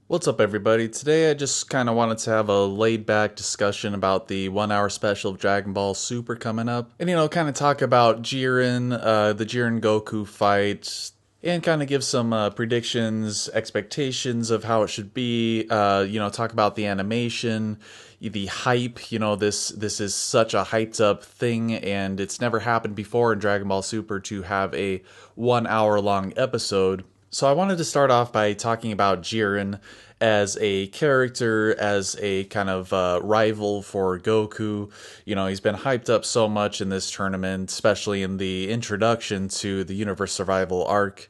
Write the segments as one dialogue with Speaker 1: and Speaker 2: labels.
Speaker 1: What's up, everybody? Today I just kind of wanted to have a laid back discussion about the 1 hour special of Dragon Ball Super coming up. And, kind of talk about Jiren, the Jiren Goku fight, and kind of give some predictions, expectations of how it should be. Talk about the animation, the hype. This is such a hyped up thing, and it's never happened before in Dragon Ball Super to have a 1 hour long episode. So I wanted to start off by talking about Jiren as a character, as a kind of rival for Goku. He's been hyped up so much in this tournament, especially in the introduction to the Universe Survival arc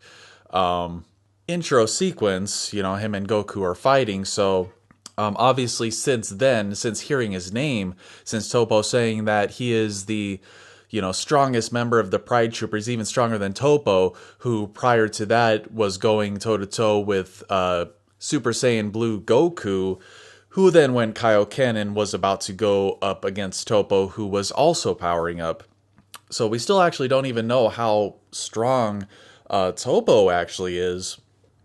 Speaker 1: intro sequence. Him and Goku are fighting, so obviously since then, since hearing his name, since Topo saying that he is the strongest member of the Pride Troopers, even stronger than Topo, who prior to that was going toe to toe with Super Saiyan Blue Goku, who then went Kaioken and was about to go up against Topo, who was also powering up. So we still actually don't even know how strong Topo actually is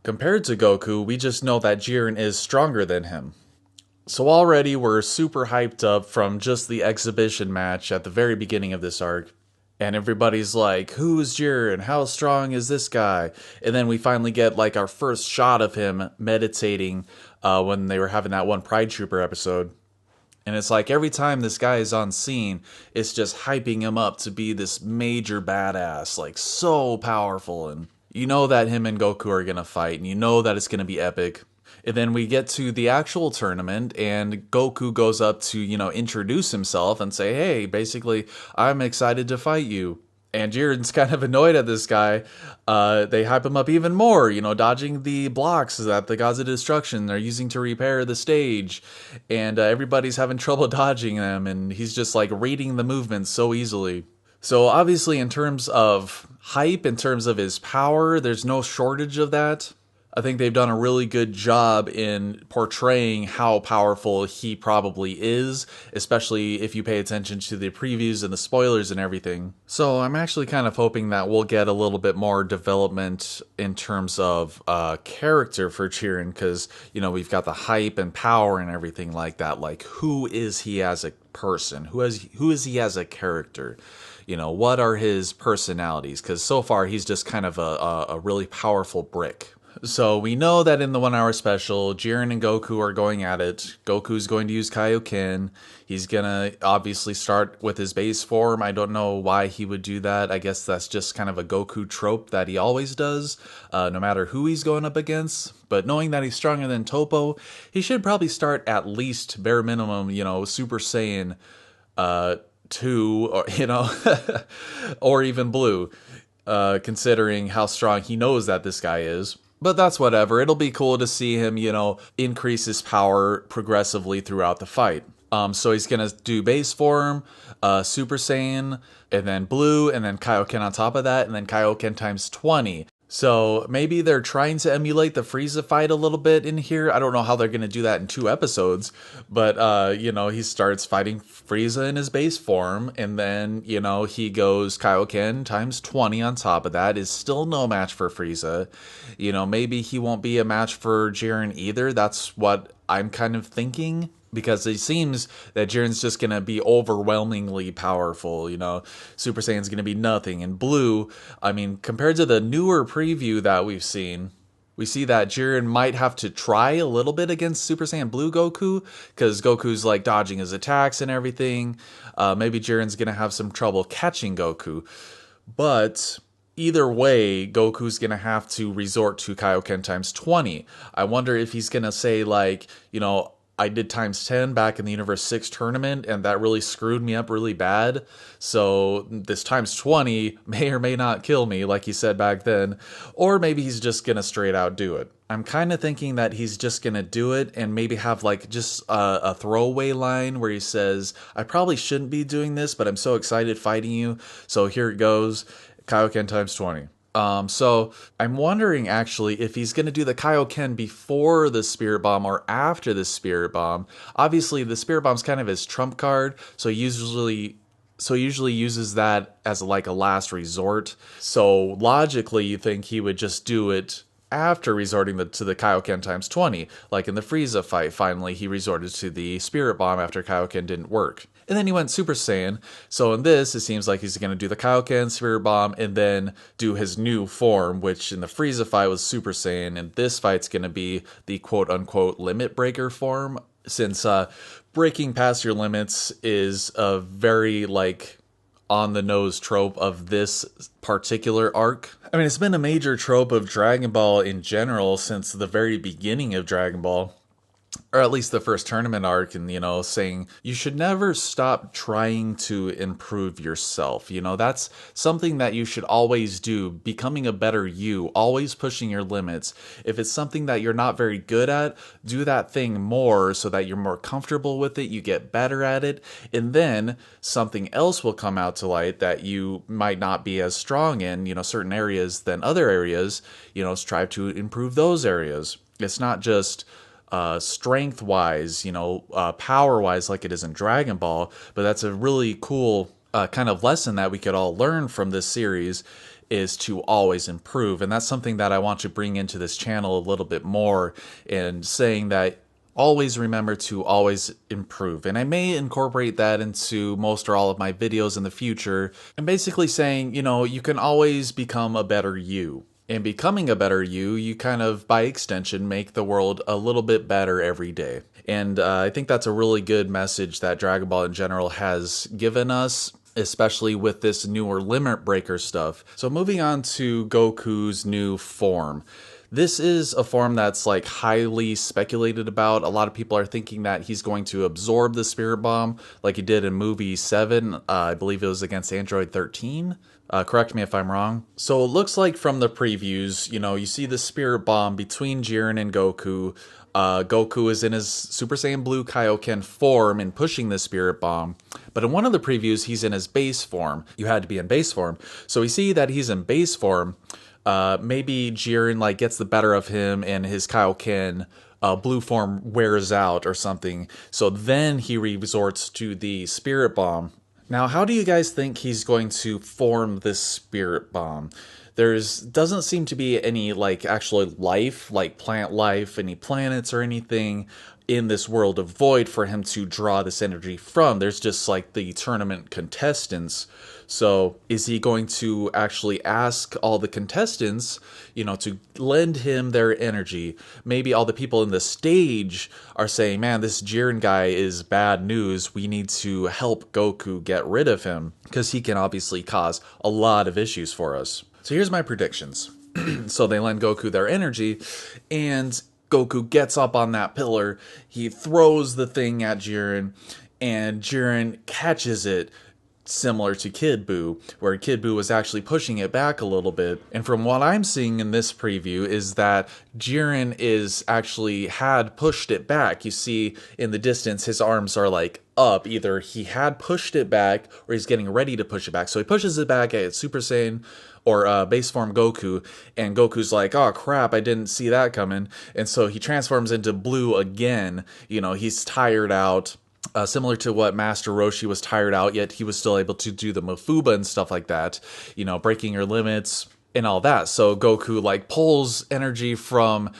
Speaker 1: compared to Goku. We just know that Jiren is stronger than him. So already we're super hyped up from just the exhibition match at the very beginning of this arc. And everybody's like, who's Jiren? How strong is this guy? And then we finally get like our first shot of him meditating when they were having that one Pride Trooper episode. And it's like every time this guy is on scene, it's just hyping him up to be this major badass, like so powerful. And you know that him and Goku are going to fight, and you know that it's going to be epic. And then we get to the actual tournament, and Goku goes up to, introduce himself and say, hey, basically, I'm excited to fight you. And Jiren's kind of annoyed at this guy. They hype him up even more, dodging the blocks that the Gods of Destruction are using to repair the stage. And everybody's having trouble dodging them, and he's just like reading the movements so easily. So obviously, in terms of hype, in terms of his power, there's no shortage of that. I think they've done a really good job in portraying how powerful he probably is, especially if you pay attention to the previews and the spoilers and everything. So I'm actually kind of hoping that we'll get a little bit more development in terms of character for Jiren, because, we've got the hype and power and everything like that. Like, who is he as a person? Who is he as a character? What are his personalities? Because so far he's just kind of a really powerful brick. So we know that in the 1 hour special, Jiren and Goku are going at it. Goku's going to use Kaioken. He's going to obviously start with his base form. I don't know why he would do that. I guess that's just kind of a Goku trope that he always does, no matter who he's going up against. But knowing that he's stronger than Topo, he should probably start at least bare minimum, Super Saiyan 2, or, or even Blue, considering how strong he knows that this guy is. But that's whatever. It'll be cool to see him, increase his power progressively throughout the fight. So he's going to do base form, Super Saiyan, and then Blue, and then Kaioken on top of that, and then Kaioken times 20. So maybe they're trying to emulate the Frieza fight a little bit in here. I don't know how they're going to do that in 2 episodes. But, he starts fighting Frieza in his base form. And then, he goes Kaioken times 20 on top of that. Is still no match for Frieza. Maybe he won't be a match for Jiren either. That's what I'm kind of thinking. Because it seems that Jiren's just going to be overwhelmingly powerful, Super Saiyan's going to be nothing. And Blue, compared to the newer preview that we've seen, we see that Jiren might have to try a little bit against Super Saiyan Blue Goku, because Goku's like dodging his attacks and everything. Maybe Jiren's going to have some trouble catching Goku. But either way, Goku's going to have to resort to Kaioken times 20. I wonder if he's going to say I did times 10 back in the Universe 6 tournament, and that really screwed me up really bad. So this times 20 may or may not kill me, like he said back then. Or maybe he's just going to straight out do it. I'm kind of thinking that he's just going to do it and maybe have just a throwaway line where he says, I probably shouldn't be doing this, but I'm so excited fighting you. So here it goes, Kaioken times 20. So I'm wondering actually if he's going to do the Kaioken before the Spirit Bomb or after the Spirit Bomb. Obviously, the Spirit Bomb's kind of his trump card, so he usually uses that as like a last resort. So logically, you think he would just do it after resorting to the Kaioken times 20. Like in the Frieza fight, finally he resorted to the Spirit Bomb after Kaioken didn't work. And then he went Super Saiyan. So in this, it seems like he's going to do the Kaioken, Spirit Bomb, and then do his new form, which in the Frieza fight was Super Saiyan. And this fight's going to be the quote-unquote limit breaker form, since breaking past your limits is a very, like, on-the-nose trope of this particular arc. I mean, it's been a major trope of Dragon Ball in general since the very beginning of Dragon Ball. Or at least the first tournament arc, and, saying you should never stop trying to improve yourself. That's something that you should always do, becoming a better you, always pushing your limits. If it's something that you're not very good at, do that thing more so that you're more comfortable with it, you get better at it, and then something else will come out to light that you might not be as strong in, certain areas than other areas, strive to improve those areas. It's not just strength-wise, power-wise like it is in Dragon Ball, but that's a really cool kind of lesson that we could all learn from this series, is to always improve. And that's something that I want to bring into this channel a little bit more, and saying that always remember to always improve. And I may incorporate that into most or all of my videos in the future, and basically saying, you can always become a better you. And becoming a better you, you kind of, by extension, make the world a little bit better every day. And I think that's a really good message that Dragon Ball in general has given us, especially with this newer limit breaker stuff. So moving on to Goku's new form. This is a form that's like highly speculated about. A lot of people are thinking that he's going to absorb the Spirit Bomb like he did in movie 7. I believe it was against Android 13. Correct me if I'm wrong. So it looks like from the previews, you see the Spirit Bomb between Jiren and Goku. Goku is in his Super Saiyan Blue Kaioken form and pushing the Spirit Bomb. But in one of the previews, he's in his base form. You had to be in base form. So we see that he's in base form. Maybe Jiren gets the better of him and his Kaioken blue form wears out or something. So then he resorts to the Spirit Bomb. Now, how do you guys think he's going to form this Spirit Bomb? Doesn't seem to be any actual life, like plant life, any planets or anything in this world of Void for him to draw this energy from. There's just the tournament contestants. So is he going to actually ask all the contestants, to lend him their energy? Maybe all the people in the stage are saying, man, this Jiren guy is bad news. We need to help Goku get rid of him, because he can obviously cause a lot of issues for us. So here's my predictions. So they lend Goku their energy, and Goku gets up on that pillar. He throws the thing at Jiren, and Jiren catches it, similar to Kid Buu, where Kid Buu was actually pushing it back a little bit. And from what I'm seeing in this preview is that Jiren had pushed it back. You see in the distance, his arms are up. Either he had pushed it back or he's getting ready to push it back. So he pushes it back at Super Saiyan or base form Goku, and Goku's like, oh crap, I didn't see that coming. And so he transforms into blue again. He's tired out. Similar to what Master Roshi was tired out, yet he was still able to do the Mafuba and stuff like that, breaking your limits and all that. So Goku pulls energy from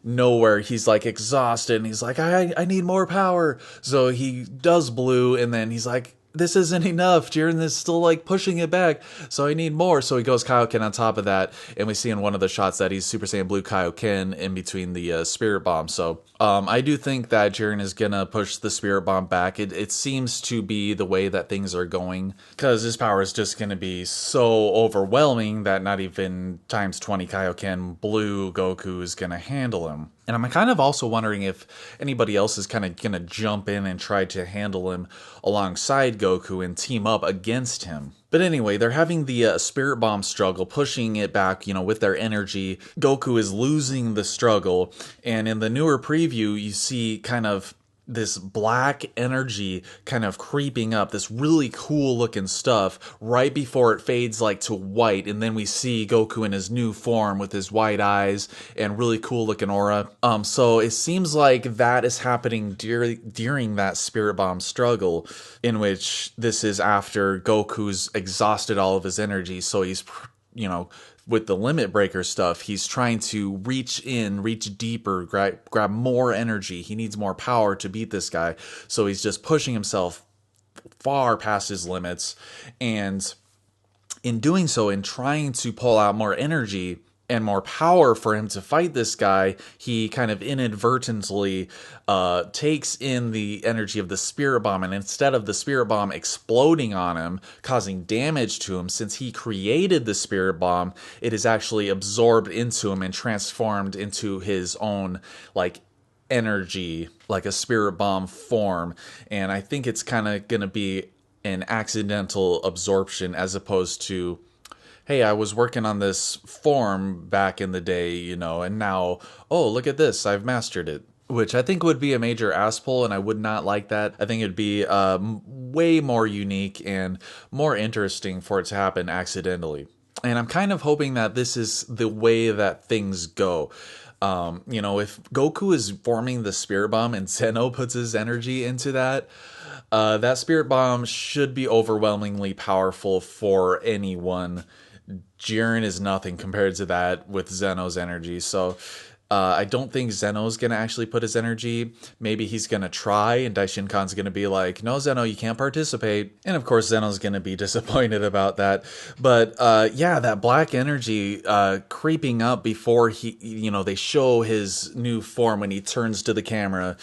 Speaker 1: nowhere. He's exhausted, and he's like, I need more power. So he does blue, and then he's like, this isn't enough. Jiren is still pushing it back, so I need more. So he goes Kaioken on top of that, and we see in one of the shots that he's Super Saiyan Blue Kaioken in between the Spirit Bomb. So I do think that Jiren is gonna push the Spirit Bomb back. It seems to be the way that things are going, because his power is just gonna be so overwhelming that not even times 20 Kaioken Blue Goku is gonna handle him. And I'm kind of also wondering if anybody else is kind of going to jump in and try to handle him alongside Goku and team up against him. But anyway, they're having the Spirit Bomb struggle, pushing it back, with their energy. Goku is losing the struggle. And in the newer preview, you see kind of this black energy kind of creeping up, this really cool looking stuff right before it fades to white, and then we see Goku in his new form with his white eyes and really cool looking aura. So it seems like that is happening during that Spirit Bomb struggle, in which this is after Goku's exhausted all of his energy, so he's with the limit breaker stuff, he's trying to reach in, reach deeper, grab more energy. He needs more power to beat this guy. So he's just pushing himself far past his limits. And in doing so, in trying to pull out more energy and more power for him to fight this guy, he kind of inadvertently takes in the energy of the spirit bomb, and instead of the spirit bomb exploding on him, causing damage to him, since he created the spirit bomb, it is actually absorbed into him and transformed into his own, like, energy, like a spirit bomb form. And I think it's kind of going to be an accidental absorption, as opposed to, hey, I was working on this form back in the day, you know, and now, oh, look at this, I've mastered it. Which I think would be a major ass pull, and I would not like that. I think it'd be way more unique and more interesting for it to happen accidentally. And I'm kind of hoping that this is the way that things go. You know, if Goku is forming the spirit bomb and Zeno puts his energy into that, that spirit bomb should be overwhelmingly powerful for anyone. Jiren is nothing compared to that with Zeno's energy. So I don't think Zeno's going to actually put his energy. Maybe he's going to try, and Daishinkan's going to be like, no, Zeno, you can't participate. And of course, Zeno's going to be disappointed about that. But yeah, that black energy creeping up before he, you know, they show his new form when he turns to the camera.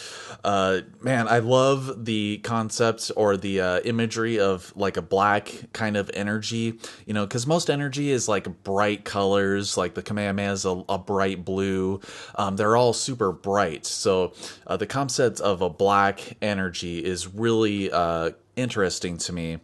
Speaker 1: Man, I love the concept or the imagery of like a black kind of energy, you know, because most energy is like bright colors, like the Kamehameha is a bright blue. They're all super bright. So the concept of a black energy is really interesting to me.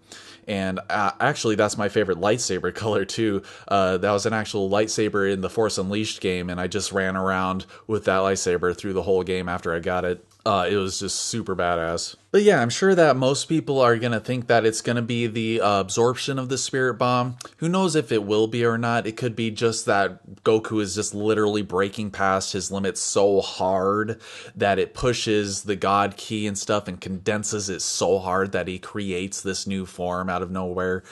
Speaker 1: And actually, that's my favorite lightsaber color, too. That was an actual lightsaber in the Force Unleashed game, and I just ran around with that lightsaber through the whole game after I got it. It was just super badass. But yeah, I'm sure that most people are going to think that it's going to be the absorption of the spirit bomb. Who knows if it will be or not. It could be just that Goku is just literally breaking past his limits so hard that it pushes the God Ki and stuff and condenses it so hard that he creates this new form out of nowhere.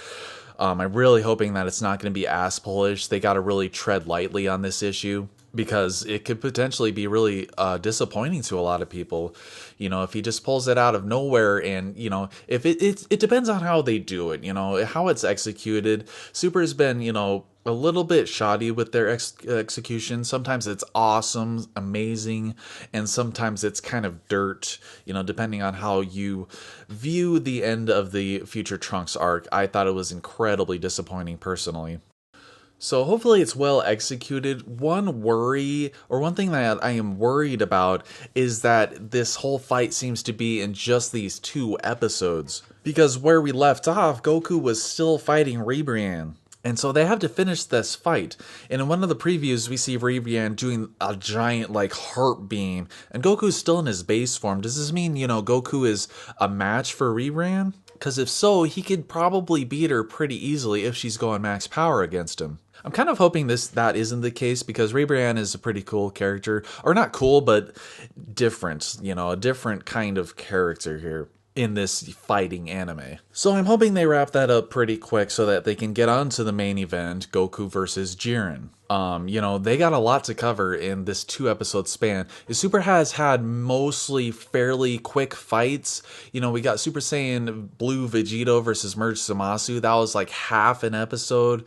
Speaker 1: I'm really hoping that it's not going to be ass pullish. They got to really tread lightly on this issue, because it could potentially be really disappointing to a lot of people. You know, if he just pulls it out of nowhere, and, you know, if it depends on how they do it, you know, how it's executed. Super has been, you know, a little bit shoddy with their execution. Sometimes it's awesome, amazing, and sometimes it's kind of dirt, you know, depending on how you view the end of the Future Trunks arc. I thought it was incredibly disappointing personally. So hopefully it's well executed. One worry, or one thing that I am worried about, is that this whole fight seems to be in just these 2 episodes. Because where we left off, Goku was still fighting Ribrianne. And so they have to finish this fight. And in one of the previews, we see Ribrianne doing a giant, like, heart beam. And Goku's still in his base form. Does this mean, you know, Goku is a match for Ribrianne? Because if so, he could probably beat her pretty easily if she's going max power against him. I'm kind of hoping that isn't the case, because Ribrianne is a pretty cool character. Or not cool, but different. You know, a different kind of character here in this fighting anime. So I'm hoping they wrap that up pretty quick so that they can get on to the main event, Goku vs Jiren. You know, they got a lot to cover in this 2-episode span. Super has had mostly fairly quick fights. You know, we got Super Saiyan Blue Vegito versus Merge Zamasu. That was like half an episode.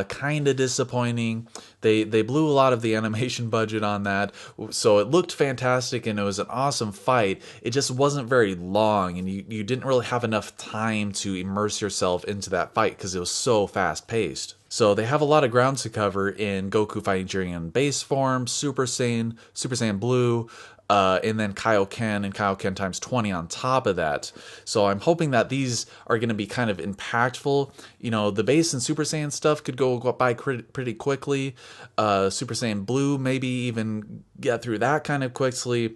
Speaker 1: Kind of disappointing. They blew a lot of the animation budget on that. So it looked fantastic and it was an awesome fight. It just wasn't very long, and you didn't really have enough time to immerse yourself into that fight because it was so fast paced. So they have a lot of ground to cover in Goku fighting Jiren in base form, Super Saiyan Blue, and then Kaioken and Kaioken times 20 on top of that. So I'm hoping that these are going to be kind of impactful. You know, the base and Super Saiyan stuff could go by pretty quickly. Super Saiyan Blue maybe even get through that kind of quickly.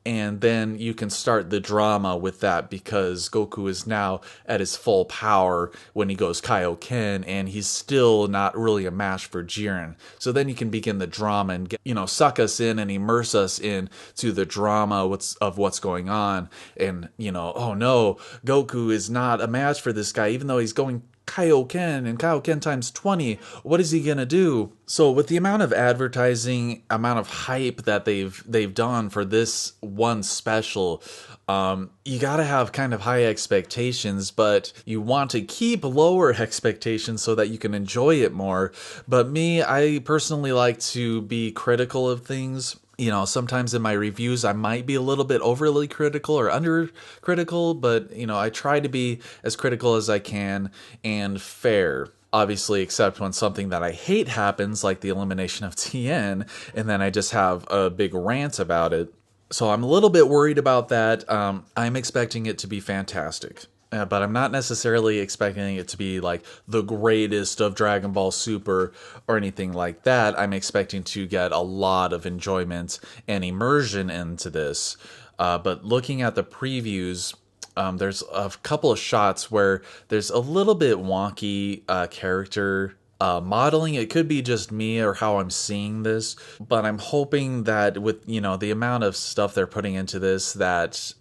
Speaker 1: And then you can start the drama with that, because Goku is now at his full power when he goes Kaioken, and he's still not really a match for Jiren. So then you can begin the drama and suck us in and immerse us in to the drama of what's going on. And, oh no, Goku is not a match for this guy, even though he's going Kaioken and Kaioken times 20. What is he gonna do? So with the amount of advertising, amount of hype that they've done for this one special, you gotta have kind of high expectations, but you want to keep lower expectations so that you can enjoy it more. But me, I personally like to be critical of things. You know, sometimes in my reviews, I might be a little bit overly critical or under critical, but, you know, I try to be as critical as I can and fair. Obviously, except when something that I hate happens, like the elimination of Tien, and then I just have a big rant about it. So I'm a little bit worried about that. I'm expecting it to be fantastic. But I'm not necessarily expecting it to be like the greatest of Dragon Ball Super or anything like that. I'm expecting to get a lot of enjoyment and immersion into this. But looking at the previews, there's a couple of shots where there's a little bit wonky character modeling. It could be just me or how I'm seeing this, but I'm hoping that with, you know, the amount of stuff they're putting into this, that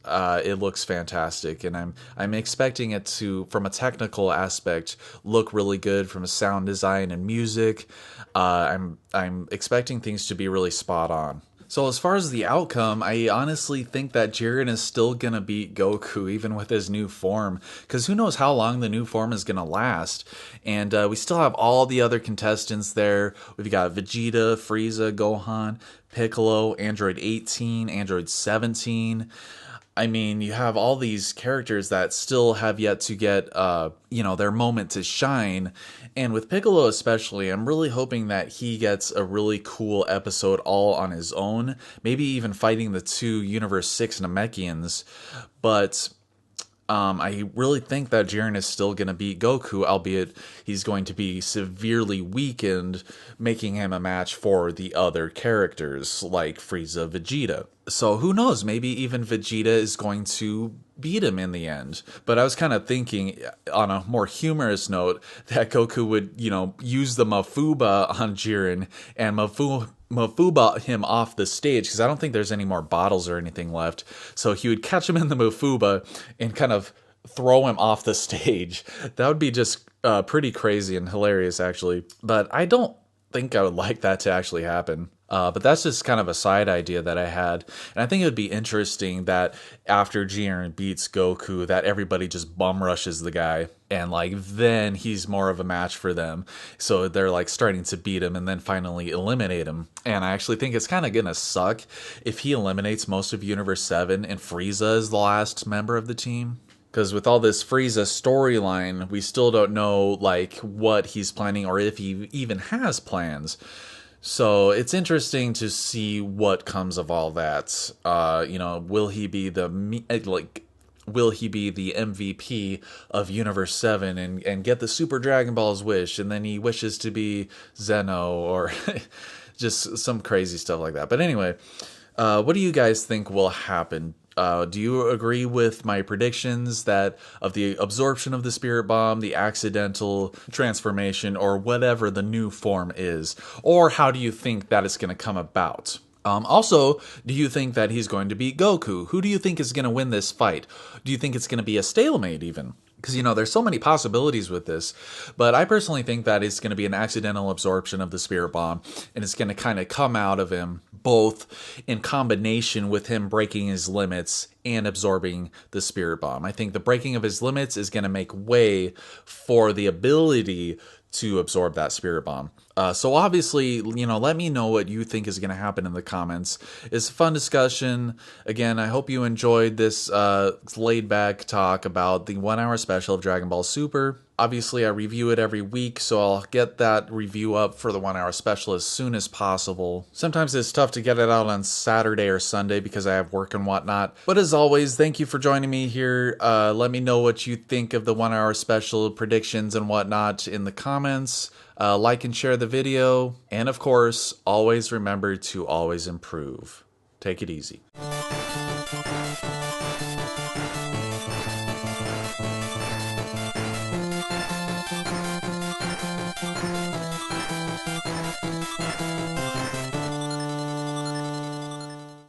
Speaker 1: it looks fantastic, and I'm expecting it to, from a technical aspect, look really good from a sound design and music. I'm expecting things to be really spot on. So as far as the outcome, I honestly think that Jiren is still going to beat Goku, even with his new form, because who knows how long the new form is going to last. And we still have all the other contestants there. We've got Vegeta, Frieza, Gohan, Piccolo, Android 18, Android 17. I mean, you have all these characters that still have yet to get, you know, their moment to shine. And with Piccolo especially, I'm really hoping that he gets a really cool episode all on his own. Maybe even fighting the two Universe 6 Namekians. But I really think that Jiren is still going to beat Goku, albeit he's going to be severely weakened, making him a match for the other characters like Frieza, Vegeta. So who knows, maybe even Vegeta is going to beat him in the end. But I was kind of thinking, on a more humorous note, that Goku would, you know, use the Mafuba on Jiren and Mafuba him off the stage, because I don't think there's any more bottles or anything left. So he would catch him in the Mafuba and kind of throw him off the stage. That would be just pretty crazy and hilarious, actually. But I don't think I would like that to actually happen. But that's just kind of a side idea that I had. And I think it would be interesting that after Jiren beats Goku, that everybody just bum rushes the guy. And like then he's more of a match for them. So they're like starting to beat him and then finally eliminate him. And I actually think it's kind of going to suck if he eliminates most of Universe 7 and Frieza is the last member of the team. Because with all this Frieza storyline, we still don't know like what he's planning or if he even has plans. So it's interesting to see what comes of all that. You know, will he be the MVP of Universe 7 and get the Super Dragon Ball's wish, and then he wishes to be Zeno or just some crazy stuff like that. But anyway, what do you guys think will happen? Do you agree with my predictions that of the absorption of the Spirit Bomb, the accidental transformation, or whatever the new form is? Or how do you think that it's going to come about? Also, do you think that he's going to beat Goku? Who do you think is going to win this fight? Do you think it's going to be a stalemate even? Because, you know, there's so many possibilities with this. But I personally think that it's going to be an accidental absorption of the Spirit Bomb. And it's going to kind of come out of him both in combination with him breaking his limits and absorbing the Spirit Bomb. I think the breaking of his limits is going to make way for the ability to absorb that Spirit Bomb. So obviously, you know, let me know what you think is going to happen in the comments. It's a fun discussion. Again, I hope you enjoyed this laid-back talk about the 1 hour special of Dragon Ball Super. Obviously, I review it every week, so I'll get that review up for the 1 hour special as soon as possible. Sometimes it's tough to get it out on Saturday or Sunday because I have work and whatnot. But as always, thank you for joining me here. Let me know what you think of the 1 hour special predictions and whatnot in the comments. Like and share the video. And of course, always remember to always improve. Take it easy.